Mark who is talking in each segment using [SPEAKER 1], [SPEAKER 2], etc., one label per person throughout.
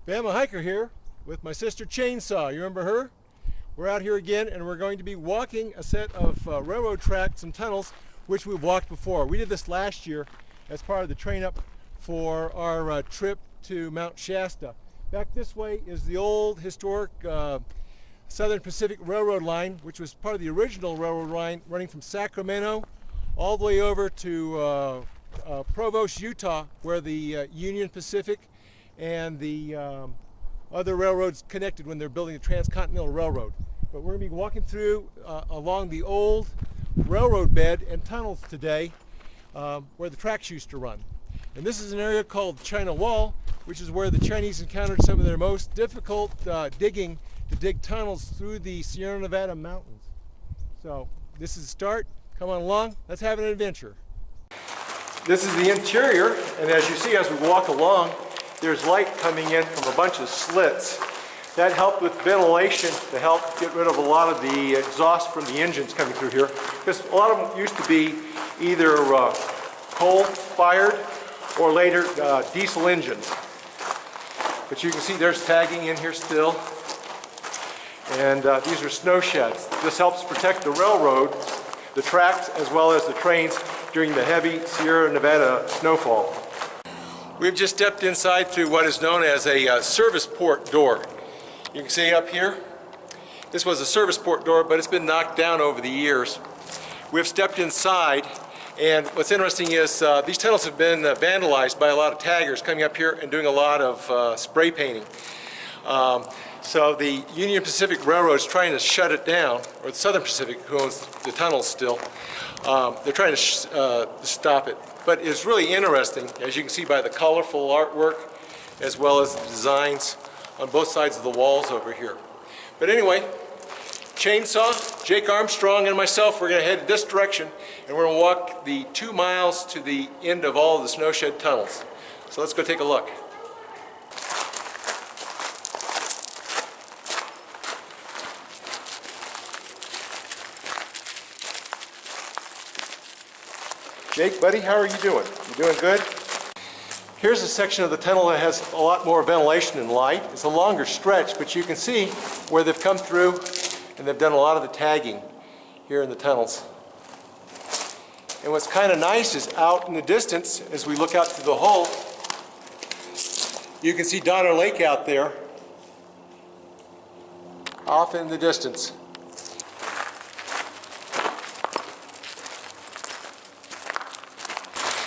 [SPEAKER 1] Bama hiker here with my sister Chainsaw. You remember her? We're out here again and we're going to be walking a set of railroad tracks and tunnels which we've walked before. We did this last year as part of the train up for our trip to Mount Shasta. Back this way is the old historic Southern Pacific Railroad line, which was part of the original railroad line running from Sacramento all the way over to Provo, Utah, where the Union Pacific and the other railroads connected when they're building the transcontinental railroad. But we're going to be walking through along the old railroad bed and tunnels today where the tracks used to run. And this is an area called China Wall, which is where the Chinese encountered some of their most difficult digging to dig tunnels through the Sierra Nevada mountains. So this is the start. Come on along, let's have an adventure. This is the interior, and as you see as we walk along, there's light coming in from a bunch of slits. That helped with ventilation to help get rid of a lot of the exhaust from the engines coming through here. Because a lot of them used to be either coal-fired or later diesel engines. But you can see there's tagging in here still. And these are snow sheds. This helps protect the railroad, the tracks, as well as the trains during the heavy Sierra Nevada snowfall. We've just stepped inside through what is known as a service port door. You can see up here, this was a service port door, but it's been knocked down over the years. We've stepped inside, and what's interesting is these tunnels have been vandalized by a lot of taggers coming up here and doing a lot of spray painting. So the Union Pacific Railroad is trying to shut it down, or the Southern Pacific, who owns the tunnels still. They're trying to stop it. But it's really interesting, as you can see by the colorful artwork, as well as the designs on both sides of the walls over here. But anyway, Chainsaw, Jake Armstrong, and myself, we're going to head this direction, and we're going to walk the 2 miles to the end of all of the snowshed tunnels. So let's go take a look. Jake, buddy, how are you doing? You doing good? Here's a section of the tunnel that has a lot more ventilation and light. It's a longer stretch, but you can see where they've come through and they've done a lot of the tagging here in the tunnels. And what's kind of nice is out in the distance, as we look out through the hole, you can see Donner Lake out there, off in the distance.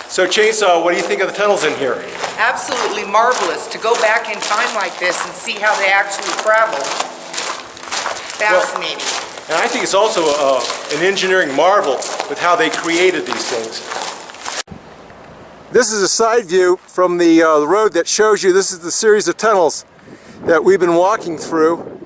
[SPEAKER 1] So Chainsaw, what do you think of the tunnels in here?
[SPEAKER 2] Absolutely marvelous. To go back in time like this and see how they actually travel. Fascinating.
[SPEAKER 1] Well, and I think it's also an engineering marvel with how they created these things. This is a side view from the road that shows you this is the series of tunnels that we've been walking through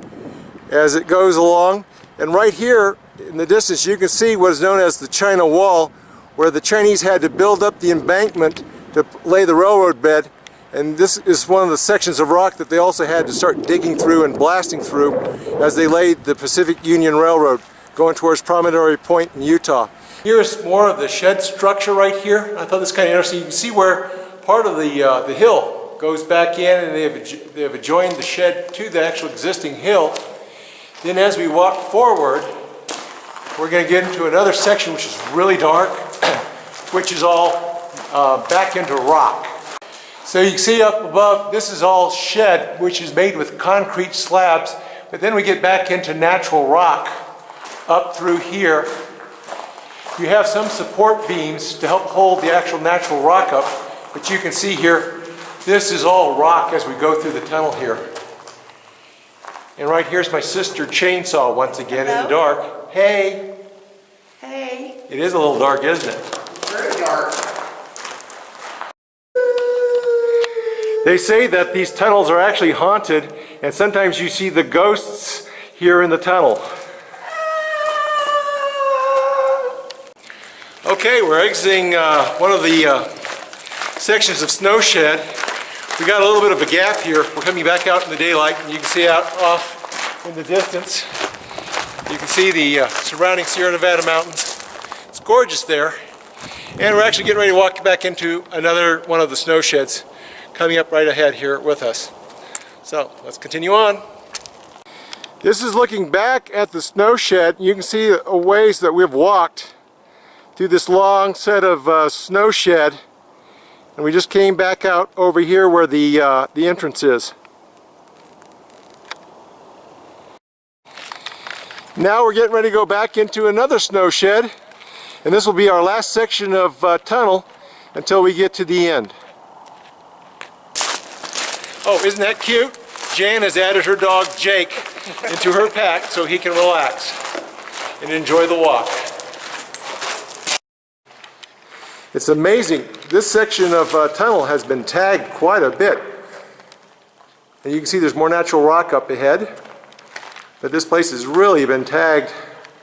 [SPEAKER 1] as it goes along. And right here in the distance you can see what is known as the China Wall, where the Chinese had to build up the embankment to lay the railroad bed, and this is one of the sections of rock that they also had to start digging through and blasting through as they laid the Pacific Union Railroad going towards Promontory Point in Utah. Here's more of the shed structure right here. I thought this was kind of interesting. You can see where part of the hill goes back in, and they have adjoined the shed to the actual existing hill. Then as we walk forward, we're going to get into another section which is really dark, which is all back into rock. So you can see up above, this is all shed, which is made with concrete slabs, but then we get back into natural rock up through here. You have some support beams to help hold the actual natural rock up, but you can see here, this is all rock as we go through the tunnel here. And right here's my sister Chainsaw once again. Hello? In the dark. Hey!
[SPEAKER 2] Hey!
[SPEAKER 1] It is a little dark, isn't it?
[SPEAKER 2] Very dark.
[SPEAKER 1] They say that these tunnels are actually haunted, and sometimes you see the ghosts here in the tunnel. Okay, we're exiting one of the sections of snowshed. We got a little bit of a gap here. We're coming back out in the daylight, and you can see out off in the distance, you can see the surrounding Sierra Nevada mountains. It's gorgeous there. And we're actually getting ready to walk back into another one of the snow sheds coming up right ahead here with us. So let's continue on. This is looking back at the snow shed. You can see a ways that we've walked through this long set of snow shed, and we just came back out over here where the entrance is. Now we're getting ready to go back into another snow shed, and this will be our last section of tunnel until we get to the end. Oh, isn't that cute? Jan has added her dog Jake into her pack so he can relax and enjoy the walk. It's amazing. This section of tunnel has been tagged quite a bit. And you can see there's more natural rock up ahead. But this place has really been tagged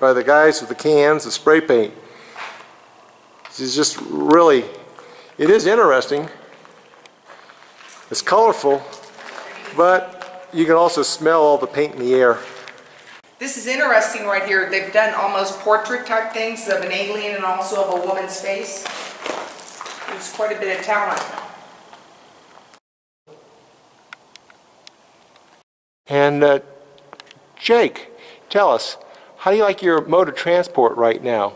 [SPEAKER 1] by the guys with the cans of spray paint. This is just really, it is interesting. It's colorful, but you can also smell all the paint in the air.
[SPEAKER 2] This is interesting right here. They've done almost portrait type things of an alien and also of a woman's face. There's quite a bit of talent.
[SPEAKER 1] And Jake, tell us, how do you like your mode of transport right now?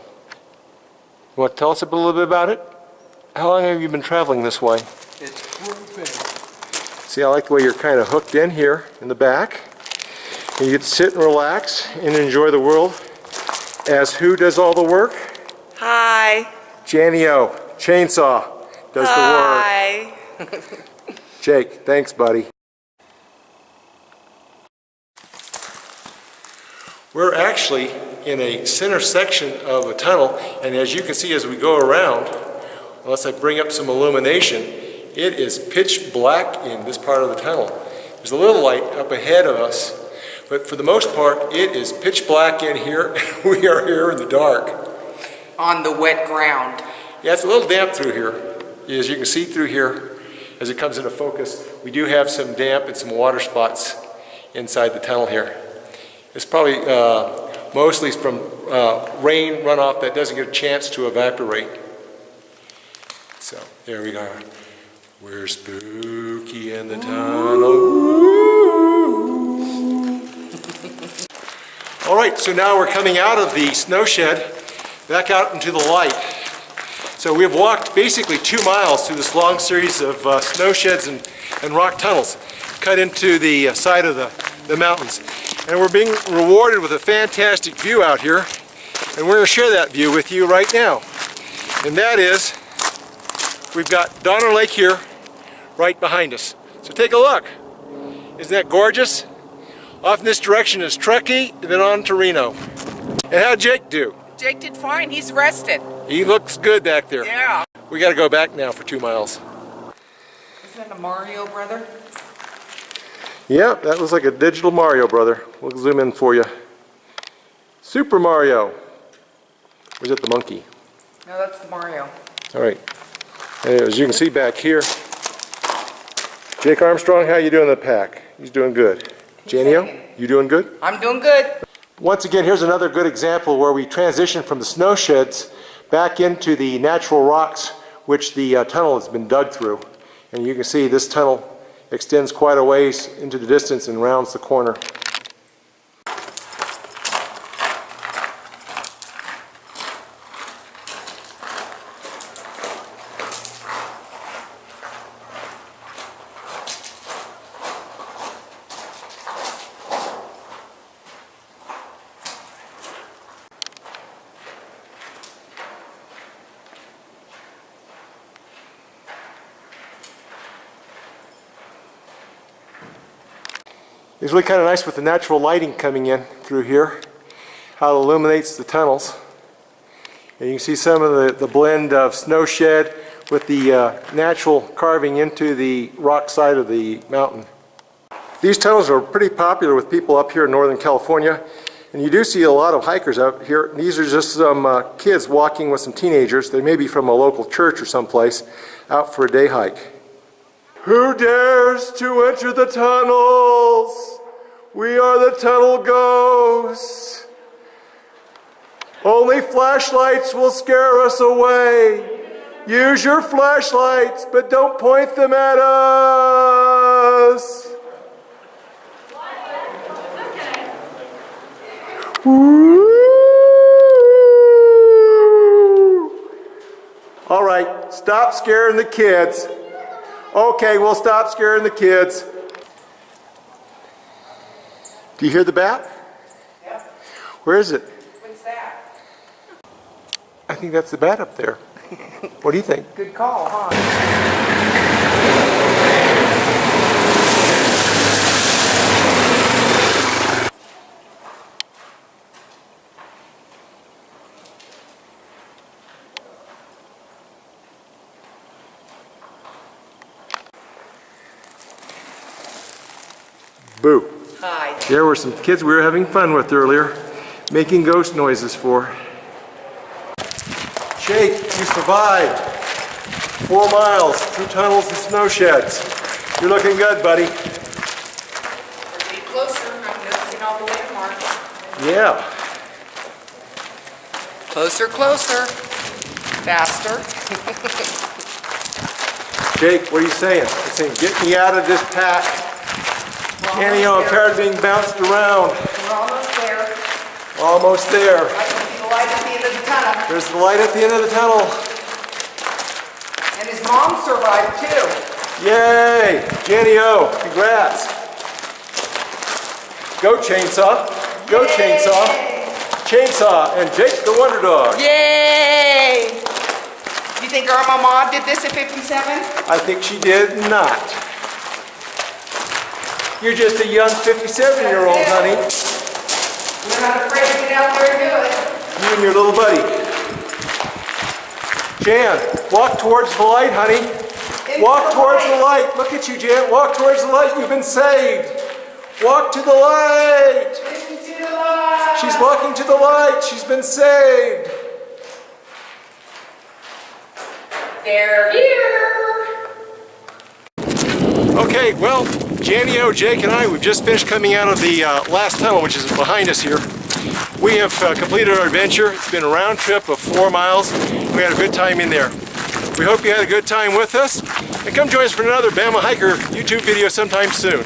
[SPEAKER 1] You want to tell us a little bit about it? How long have you been traveling this way?
[SPEAKER 3] It's perfect.
[SPEAKER 1] See, I like the way you're kind of hooked in here in the back. And you get to sit and relax and enjoy the world. As who does all the work?
[SPEAKER 4] Hi.
[SPEAKER 1] Janio, chainsaw, does
[SPEAKER 4] Hi.
[SPEAKER 1] the work. Jake, thanks, buddy. We're actually in a center section of a tunnel, and as you can see as we go around, unless I bring up some illumination, it is pitch black in this part of the tunnel. There's a little light up ahead of us, but for the most part, it is pitch black in here. We are here in the dark.
[SPEAKER 2] On the wet ground.
[SPEAKER 1] Yeah, it's a little damp through here. As you can see through here, as it comes into focus, we do have some damp and some water spots inside the tunnel here. It's probably mostly from rain runoff that doesn't get a chance to evaporate. So there we are. We're spooky in the tunnel. All right, so now we're coming out of the snow shed, back out into the light. So we've walked basically 2 miles through this long series of snow sheds and rock tunnels cut into the side of the mountains. And we're being rewarded with a fantastic view out here, and we're going to share that view with you right now. And that is, we've got Donner Lake here right behind us. So take a look. Isn't that gorgeous? Off in this direction is Truckee, and then on to Reno. And how'd Jake do?
[SPEAKER 2] Jake did fine. He's rested.
[SPEAKER 1] He looks good back there.
[SPEAKER 2] Yeah.
[SPEAKER 1] We got to go back now for 2 miles.
[SPEAKER 2] Isn't that a Mario brother?
[SPEAKER 1] Yeah, that looks like a digital Mario, brother. We'll zoom in for you. Super Mario. Or is it the monkey?
[SPEAKER 2] No, that's the Mario.
[SPEAKER 1] All right. And as you can see back here, Jake Armstrong, how you doing in the pack? He's doing good. Janio, you doing good?
[SPEAKER 2] I'm doing good.
[SPEAKER 1] Once again, here's another good example where we transition from the snow sheds back into the natural rocks which the tunnel has been dug through. And you can see this tunnel extends quite a ways into the distance and rounds the corner. It's really kind of nice with the natural lighting coming in through here, how it illuminates the tunnels. And you can see some of the blend of snow shed with the natural carving into the rock side of the mountain. These tunnels are pretty popular with people up here in Northern California, and you do see a lot of hikers out here. These are just some kids walking with some teenagers. They may be from a local church or someplace out for a day hike. Who dares to enter the tunnels? We are the tunnel ghosts. Only flashlights will scare us away. Use your flashlights, but don't point them at us. All right, stop scaring the kids. Okay, we'll stop scaring the kids. Do you hear the bat?
[SPEAKER 2] Yep.
[SPEAKER 1] Where is it?
[SPEAKER 2] What's that?
[SPEAKER 1] I think that's the bat up there. What do you think?
[SPEAKER 2] Good call, huh?
[SPEAKER 1] Boo.
[SPEAKER 2] Hi.
[SPEAKER 1] There were some kids we were having fun with earlier, making ghost noises for. Jake, you survived 4 miles through tunnels and snow sheds. You're looking good, buddy.
[SPEAKER 2] We're getting closer. I'm noticing all the landmarks.
[SPEAKER 1] Yeah.
[SPEAKER 2] Closer, closer. Faster.
[SPEAKER 1] Jake, what are you saying? I'm saying, get me out of this pack. Annie, I'm tired of being bounced around.
[SPEAKER 2] We're almost there.
[SPEAKER 1] Almost there.
[SPEAKER 2] I can see the light at the end of the tunnel.
[SPEAKER 1] There's the light at the end of the tunnel.
[SPEAKER 2] And his mom survived too.
[SPEAKER 1] Yay! Jenny O, congrats. Go Chainsaw. Go Chainsaw. Chainsaw and Jake the Wonder Dog.
[SPEAKER 2] Yay! You think our mama did this at 57?
[SPEAKER 1] I think she did not. You're just a young 57-year-old, honey.
[SPEAKER 2] We're not afraid to get out there and do it.
[SPEAKER 1] You and your little buddy. Jan, walk towards the light, honey. Walk towards the light. Look at you, Jan. Walk towards the light. You've been saved. Walk to the light.
[SPEAKER 2] Listen to the light.
[SPEAKER 1] She's walking to the light. She's been saved.
[SPEAKER 2] They're here.
[SPEAKER 1] Okay, well, Janny O, Jake, and I, we've just finished coming out of the last tunnel, which is behind us here. We have completed our adventure. It's been a round trip of 4 miles. We had a good time in there. We hope you had a good time with us. And come join us for another Bama Hiker YouTube video sometime soon.